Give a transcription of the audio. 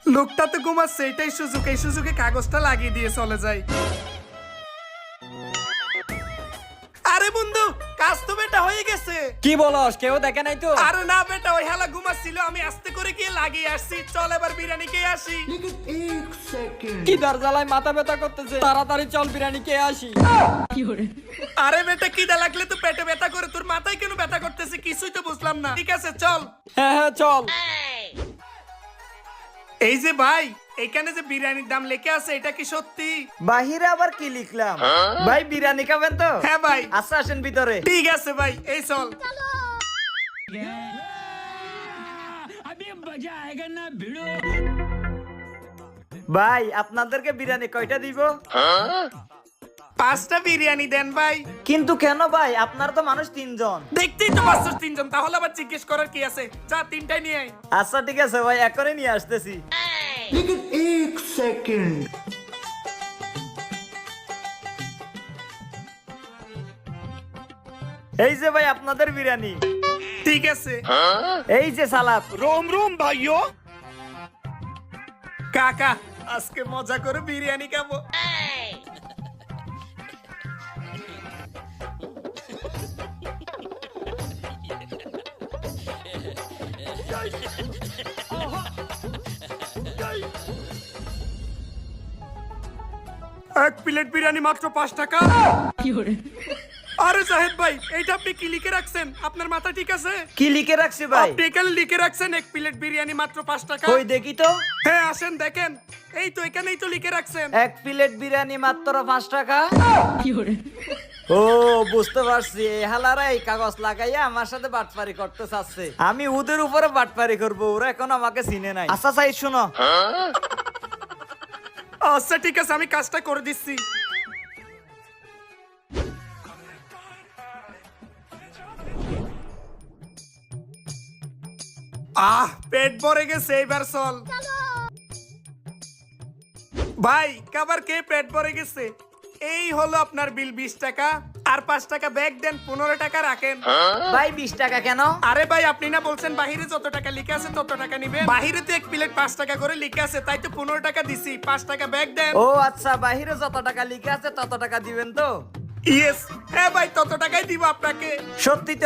লোকটা তো ঘুমাচ্ছে, এটাই সুযোগ, এই সুযোগে কাগজটা লাগিয়ে দিয়ে চলে যায়। আরে বন্ধু, কাজ তো বেটা হয়ে গেছে। কি বলস, কেউ দেখে নাই তো? আরে না বেটা, ওই হালা ঘুমাচ্ছিল, আমি আস্তে করে গিয়ে লাগিয়ে আসছি। চল এবার বিরিয়ানি খেয়ে আসি। কি দরজালায় মাথা ব্যথা করতেছে, তাড়াতাড়ি চল বিরিয়ানি খেয়ে আসি। আরে বেটা, খিদা লাগলে তো পেটে ব্যথা করে, তোর মাথায় কেন ব্যথা করতেছে কিছুই তো বুঝলাম না। ঠিক আছে চল। হ্যাঁ হ্যাঁ চল। এই যে ভাই, এখানে যে বিরিয়ানির দাম লেখা আছে, এটা কি সত্যি? বাহিরে আবার কি লিখলাম? ভাই বিরিয়ানি খাবেন তো? হ্যাঁ ভাই। আচ্ছা আসেন ভিতরে। ঠিক আছে ভাই, এই চল। ভাই আপনাদেরকে বিরিয়ানি কয়টা দিব? 5টা বিরিয়ানি দেন ভাই। কিন্তু কেন ভাই, আপনার তো মানুষ 3 জন। দেখতেই তো পাচ্ছিস 3 জন, তাহলে আবার জিজ্ঞেস করার কি আছে? যা 3টাই নিয়ে আয়। আচ্ছা ঠিক আছে ভাই, এখনই নিয়ে আসতেছি। এই যে ভাই আপনাদের বিরিয়ানি। ঠিক আছে। এই যে সালাদ। रोम रोम भाइयों। কাকা, আজকে মজা করে বিরিয়ানি খাবো। এক প্লেট বিরিয়ানি মাত্র 5 টাকা। আরে জাহেদ ভাই, এইটা আপনি কি লিখে রাখছেন? আপনার মাথা ঠিক আছে? কি লিখে রাখছি ভাই? আপনি এখানে লিখে রাখছেন এক প্লেট বিরিয়ানি মাত্র 5 টাকা। কই দেখি তো। হ্যাঁ আসেন দেখেন, এই তো এখানেই তো লিখে রাখছেন। এক প্লেট বিরিয়ানি মাত্র 5 টাকা। ও বুঝতে পারছি, এই হালারা এই কাগজ লাগাইয়া আমার সাথে বাটপারি করতে চাচ্ছে। আমি ওদের উপরে বাটপারি করবো, ওরা এখন আমাকে চিনে নাই। আচ্ছা সাইদ শুনো। আচ্ছা ঠিক আছে, আমি কাজটা করে দিচ্ছি। পেট ভরে গেছে, এবার চল। ভাই খাবার খেয়ে পেট ভরে গেছে, এই হলো আপনার বিল 20 টাকা। আর 5 টাকা ব্যাগ দেন, 15 টাকা রাখেন। ভাই 20 টাকা কেন? আরে ভাই, আপনি না বলছেন বাহিরে যত টাকা লিখে আছে তত টাকা নিবেন? বাহিরে তো এক প্লেট 5 টাকা করে লিখে আছে, তাই তো 15 টাকা দিছি। 5 টাকা ব্যাগ দেন। ও আচ্ছা, বাহিরে যত টাকা লিখে আছে তত টাকা দিবেন তো? ইয়েস, হ্যাঁ ভাই, তত টাকাই দিব আপনাকে। সত্যি তো?